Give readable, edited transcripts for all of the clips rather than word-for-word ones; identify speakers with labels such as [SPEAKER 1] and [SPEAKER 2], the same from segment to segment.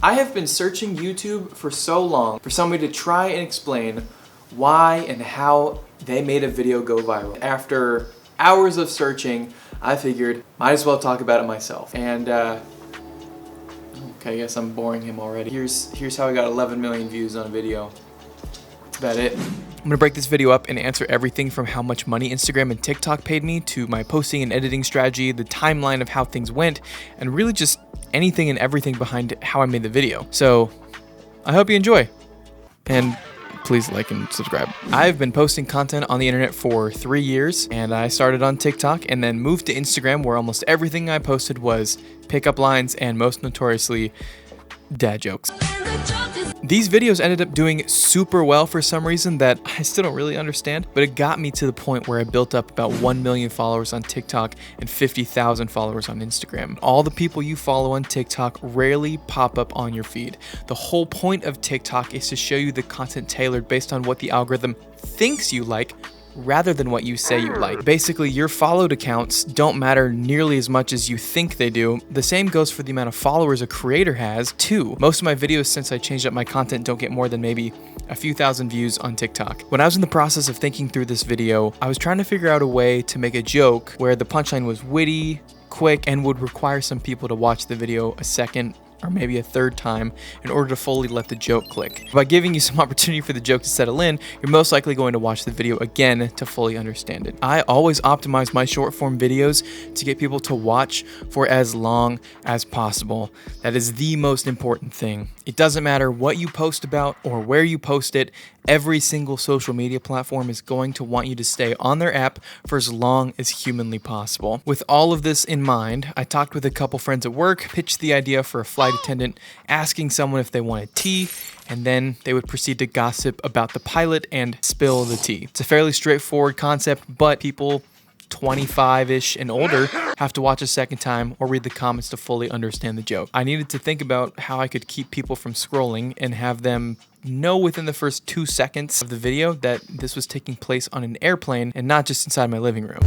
[SPEAKER 1] I have been searching YouTube for so long for somebody to try and explain why and how they made a video go viral. After hours of searching, I figured might as well talk about it myself. And okay, I guess I'm boring him already. Here's how I got 11 million views on a video. That's about it. I'm gonna break this video up and answer everything from how much money Instagram and TikTok paid me to my posting and editing strategy, the timeline of how things went, and really just anything and everything behind how I made the video. So I hope you enjoy, and please like and subscribe. I've been posting content on the internet for 3 years, and I started on TikTok and then moved to Instagram, where almost everything I posted was pickup lines and most notoriously dad jokes. These videos ended up doing super well for some reason that I still don't really understand, but it got me to the point where I built up about 1 million followers on TikTok and 50,000 followers on Instagram. All the people you follow on TikTok rarely pop up on your feed. The whole point of TikTok is to show you the content tailored based on what the algorithm thinks you like, rather than what you say you like. Basically, your followed accounts don't matter nearly as much as you think they do. The same goes for the amount of followers a creator has, too. Most of my videos since I changed up my content don't get more than maybe a few thousand views on TikTok. When I was in the process of thinking through this video, I was trying to figure out a way to make a joke where the punchline was witty, quick, and would require some people to watch the video a second or maybe a third time in order to fully let the joke click. By giving you some opportunity for the joke to settle in, you're most likely going to watch the video again to fully understand it. I always optimize my short form videos to get people to watch for as long as possible. That is the most important thing. It doesn't matter what you post about or where you post it, every single social media platform is going to want you to stay on their app for as long as humanly possible. With all of this in mind, I talked with a couple friends at work, pitched the idea for a flight attendant, asking someone if they wanted tea, and then they would proceed to gossip about the pilot and spill the tea. It's a fairly straightforward concept, but people 25-ish and older have to watch a second time or read the comments to fully understand the joke. I needed to think about how I could keep people from scrolling and have them know within the first 2 seconds of the video that this was taking place on an airplane and not just inside my living room.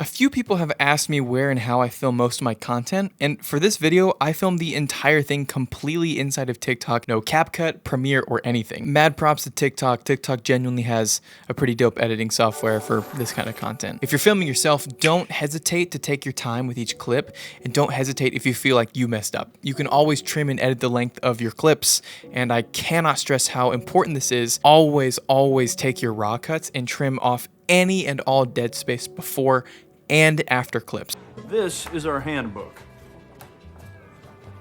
[SPEAKER 1] A few people have asked me where and how I film most of my content, and for this video, I filmed the entire thing completely inside of TikTok, no CapCut, Premiere, or anything. Mad props to TikTok. TikTok genuinely has a pretty dope editing software for this kind of content. If you're filming yourself, don't hesitate to take your time with each clip, and don't hesitate if you feel like you messed up. You can always trim and edit the length of your clips, and I cannot stress how important this is. Always, always take your raw cuts and trim off any and all dead space before and after clips.
[SPEAKER 2] This is our handbook.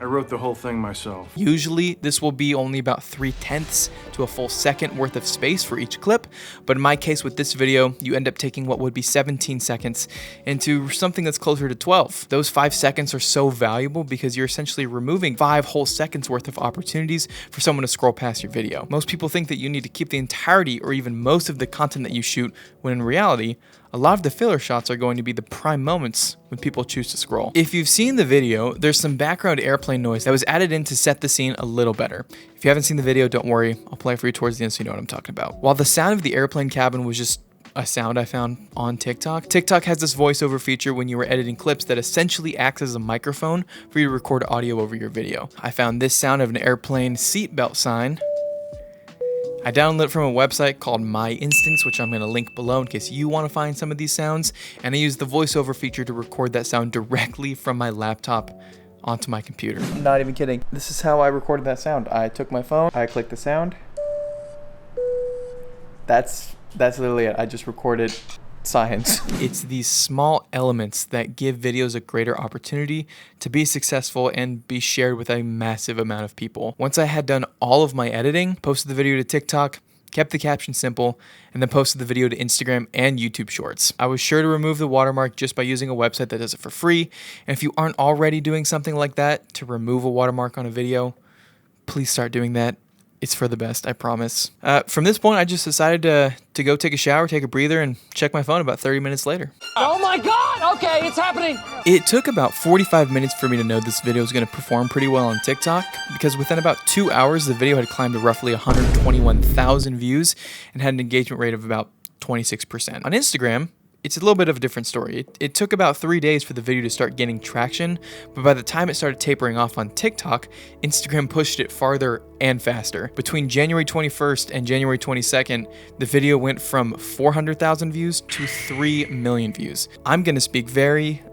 [SPEAKER 2] I wrote the whole thing myself.
[SPEAKER 1] Usually this will be only about 3/10 to a full second worth of space for each clip, but in my case with this video, you end up taking what would be 17 seconds into something that's closer to 12. Those 5 seconds are so valuable because you're essentially removing 5 whole seconds worth of opportunities for someone to scroll past your video. Most people think that you need to keep the entirety or even most of the content that you shoot, when in reality, a lot of the filler shots are going to be the prime moments when people choose to scroll. If you've seen the video, there's some background airplane noise that was added in to set the scene a little better. If you haven't seen the video, don't worry, I'll play it for you towards the end so you know what I'm talking about. While the sound of the airplane cabin was just a sound I found on TikTok, TikTok has this voiceover feature when you were editing clips that essentially acts as a microphone for you to record audio over your video. I found this sound of an airplane seatbelt sign. I downloaded it from a website called My Instance, which I'm going to link below in case you want to find some of these sounds, and I used the voiceover feature to record that sound directly from my laptop onto my computer. I'm not even kidding. This is how I recorded that sound. I took my phone, I clicked the sound. That's literally it. I just recorded science. It's these small elements that give videos a greater opportunity to be successful and be shared with a massive amount of people. Once I had done all of my editing, posted the video to TikTok, kept the caption simple, and then posted the video to Instagram and YouTube Shorts. I was sure to remove the watermark just by using a website that does it for free. And if you aren't already doing something like that to remove a watermark on a video, please start doing that. It's for the best, I promise. From this point, I just decided to go take a shower, take a breather, and check my phone about 30 minutes later.
[SPEAKER 3] Oh my God, okay, it's happening.
[SPEAKER 1] It took about 45 minutes for me to know this video was gonna perform pretty well on TikTok, because within about 2 hours, the video had climbed to roughly 121,000 views and had an engagement rate of about 26%. On Instagram, it's a little bit of a different story. It took about 3 days for the video to start gaining traction, but by the time it started tapering off on TikTok, Instagram pushed it farther and faster. Between January 21st and January 22nd, the video went from 400,000 views to 3 million views. I'm gonna speak very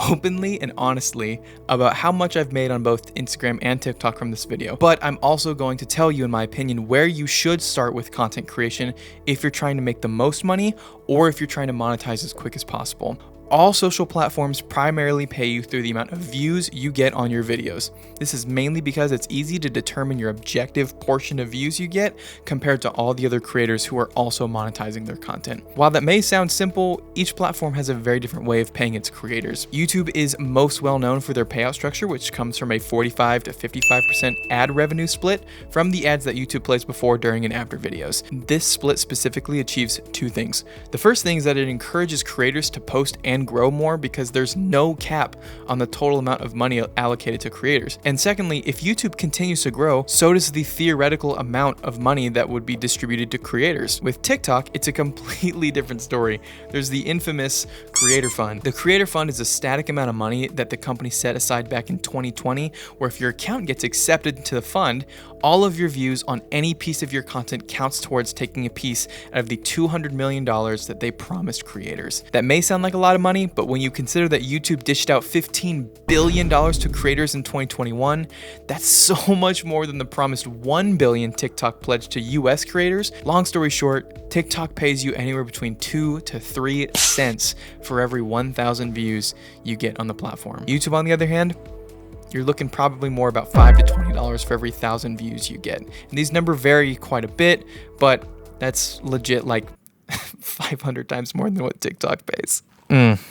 [SPEAKER 1] openly and honestly about how much I've made on both Instagram and TikTok from this video, but I'm also going to tell you, in my opinion, where you should start with content creation if you're trying to make the most money or if you're trying to monetize as quick as possible. All social platforms primarily pay you through the amount of views you get on your videos. This is mainly because it's easy to determine your objective portion of views you get compared to all the other creators who are also monetizing their content. While that may sound simple, each platform has a very different way of paying its creators. YouTube is most well known for their payout structure, which comes from a 45 to 55% ad revenue split from the ads that YouTube plays before, during, and after videos. This split specifically achieves two things. The first thing is that it encourages creators to post and grow more because there's no cap on the total amount of money allocated to creators. And secondly, if YouTube continues to grow, so does the theoretical amount of money that would be distributed to creators. With TikTok, it's a completely different story. There's the infamous Creator Fund. The Creator Fund is a static amount of money that the company set aside back in 2020, where if your account gets accepted into the fund, all of your views on any piece of your content counts towards taking a piece out of the $200 million that they promised creators. That may sound like a lot of money, but when you consider that YouTube dished out $15 billion to creators in 2021, that's so much more than the promised $1 billion TikTok pledged to US creators. Long story short, TikTok pays you anywhere between 2 to 3 cents for every 1,000 views you get on the platform. YouTube, on the other hand, you're looking probably more about $5 to $20 for every 1,000 views you get. And these numbers vary quite a bit, but that's legit like 500 times more than what TikTok pays.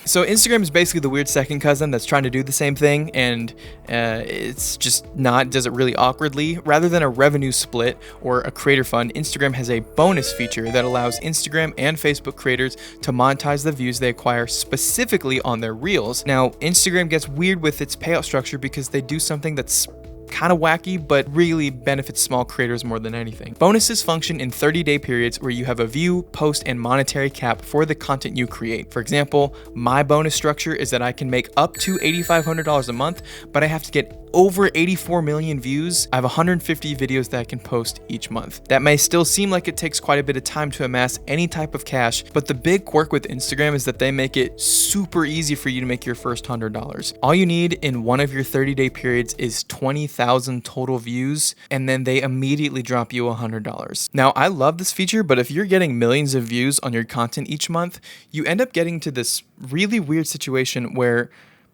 [SPEAKER 1] So Instagram is basically the weird second cousin that's trying to do the same thing, and it's just does it really awkwardly. Rather than a revenue split or a creator fund, Instagram has a bonus feature that allows Instagram and Facebook creators to monetize the views they acquire specifically on their reels. Now, Instagram gets weird with its payout structure because they do something that's kind of wacky, but really benefits small creators more than anything. Bonuses function in 30-day periods where you have a view, post, and monetary cap for the content you create. For example, my bonus structure is that I can make up to $8,500 a month, but I have to get over 84 million views. I have 150 videos that I can post each month. That may still seem like it takes quite a bit of time to amass any type of cash, but the big quirk with Instagram is that they make it super easy for you to make your first $100. All you need in one of your 30-day periods is 20,000 total views, and then they immediately drop you $100. Now, I love this feature, but if you're getting millions of views on your content each month, you end up getting to this really weird situation where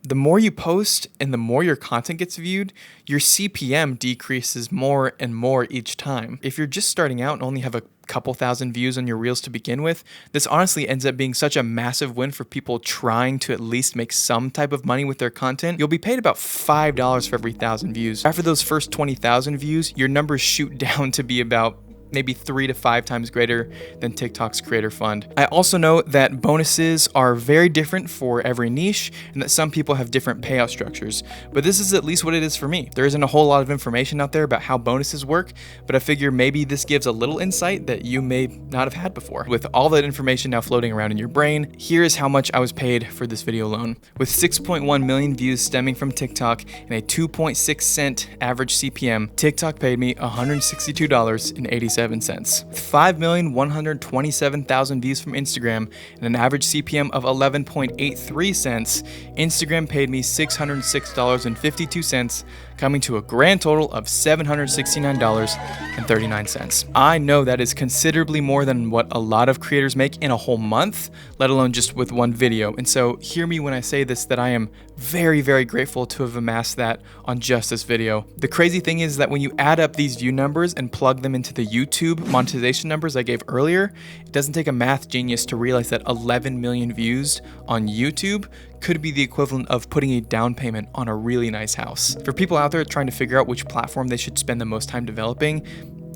[SPEAKER 1] the more you post and the more your content gets viewed, your CPM decreases more and more each time. If you're just starting out and only have a couple thousand views on your reels to begin with, this honestly ends up being such a massive win for people trying to at least make some type of money with their content. You'll be paid about $5 for every 1,000 views. After those first 20,000 views, your numbers shoot down to be about maybe 3 to 5 times greater than TikTok's creator fund. I also know that bonuses are very different for every niche and that some people have different payout structures, but this is at least what it is for me. There isn't a whole lot of information out there about how bonuses work, but I figure maybe this gives a little insight that you may not have had before. With all that information now floating around in your brain, here is how much I was paid for this video alone. With 6.1 million views stemming from TikTok and a 2.6 cent average CPM, TikTok paid me $162.87. 5,127,000 views from Instagram and an average CPM of 11.83 cents, Instagram paid me $606.52, coming to a grand total of $769.39. I know that is considerably more than what a lot of creators make in a whole month, let alone just with one video. And so hear me when I say this, that I am very, very grateful to have amassed that on just this video. The crazy thing is that when you add up these view numbers and plug them into the YouTube monetization numbers I gave earlier, it doesn't take a math genius to realize that 11 million views on YouTube could be the equivalent of putting a down payment on a really nice house. For people out there trying to figure out which platform they should spend the most time developing,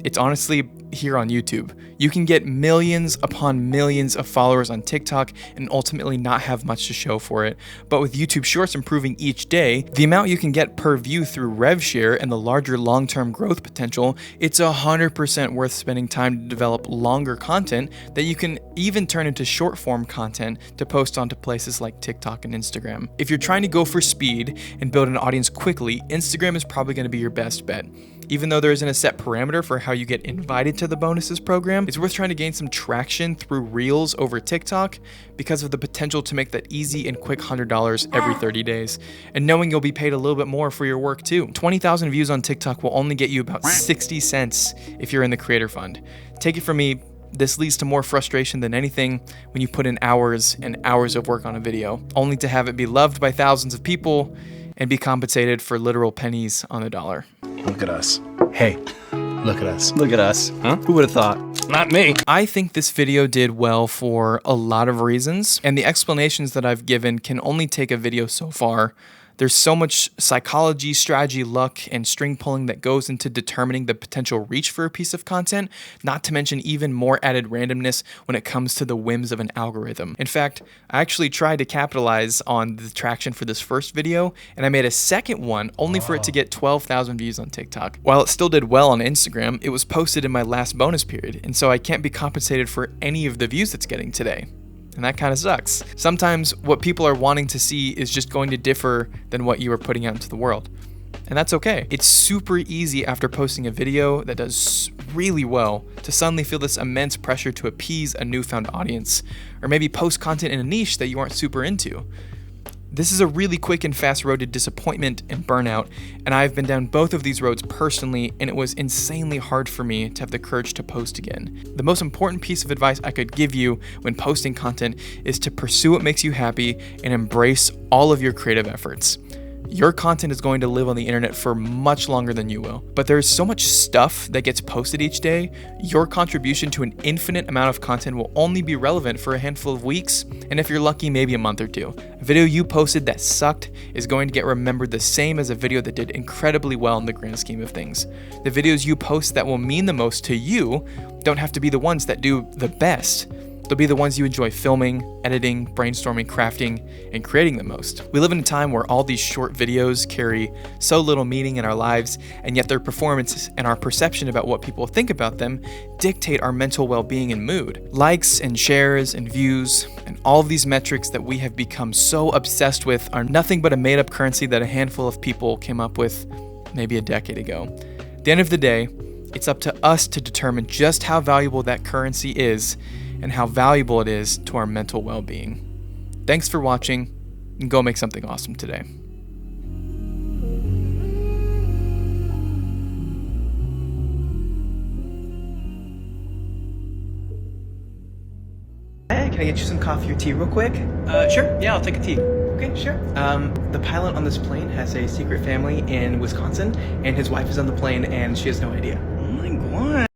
[SPEAKER 1] it's honestly here on YouTube. You can get millions upon millions of followers on TikTok and ultimately not have much to show for it. But with YouTube Shorts improving each day, the amount you can get per view through rev share and the larger long-term growth potential, it's 100% worth spending time to develop longer content that you can even turn into short-form content to post onto places like TikTok and Instagram. If you're trying to go for speed and build an audience quickly, Instagram is probably going to be your best bet. Even though there isn't a set parameter for how you get invited to the bonuses program, it's worth trying to gain some traction through Reels over TikTok because of the potential to make that easy and quick $100 every 30 days, and knowing you'll be paid a little bit more for your work too. 20,000 views on TikTok will only get you about 60 cents if you're in the creator fund. Take it from me, this leads to more frustration than anything when you put in hours and hours of work on a video, only to have it be loved by thousands of people and be compensated for literal pennies on the dollar.
[SPEAKER 4] Look at us. Hey, look at us.
[SPEAKER 5] Look at us. Huh? Who would have thought?
[SPEAKER 2] Not me.
[SPEAKER 1] I think this video did well for a lot of reasons, and the explanations that I've given can only take a video so far. There's so much psychology, strategy, luck, and string pulling that goes into determining the potential reach for a piece of content, not to mention even more added randomness when it comes to the whims of an algorithm. In fact, I actually tried to capitalize on the traction for this first video, and I made a second one only for it to get 12,000 views on TikTok. While it still did well on Instagram, it was posted in my last bonus period, and so I can't be compensated for any of the views it's getting today. And that kind of sucks. Sometimes what people are wanting to see is just going to differ than what you are putting out into the world. And that's okay. It's super easy after posting a video that does really well to suddenly feel this immense pressure to appease a newfound audience, or maybe post content in a niche that you aren't super into. This is a really quick and fast road to disappointment and burnout, and I've been down both of these roads personally, and it was insanely hard for me to have the courage to post again. The most important piece of advice I could give you when posting content is to pursue what makes you happy and embrace all of your creative efforts. Your content is going to live on the internet for much longer than you will, but there is so much stuff that gets posted each day, your contribution to an infinite amount of content will only be relevant for a handful of weeks, and if you're lucky, maybe a month or two. A video you posted that sucked is going to get remembered the same as a video that did incredibly well in the grand scheme of things. The videos you post that will mean the most to you don't have to be the ones that do the best. They'll be the ones you enjoy filming, editing, brainstorming, crafting, and creating the most. We live in a time where all these short videos carry so little meaning in our lives, and yet their performance and our perception about what people think about them dictate our mental well-being and mood. Likes and shares and views and all of these metrics that we have become so obsessed with are nothing but a made-up currency that a handful of people came up with maybe a decade ago. At the end of the day, it's up to us to determine just how valuable that currency is and how valuable it is to our mental well-being. Thanks for watching, and go make something awesome today.
[SPEAKER 6] Hey, can I get you some coffee or tea real quick?
[SPEAKER 5] Sure. Yeah, I'll take a tea.
[SPEAKER 6] Okay, sure. The pilot on this plane has a secret family in Wisconsin, and his wife is on the plane, and she has no idea.
[SPEAKER 5] Oh my god.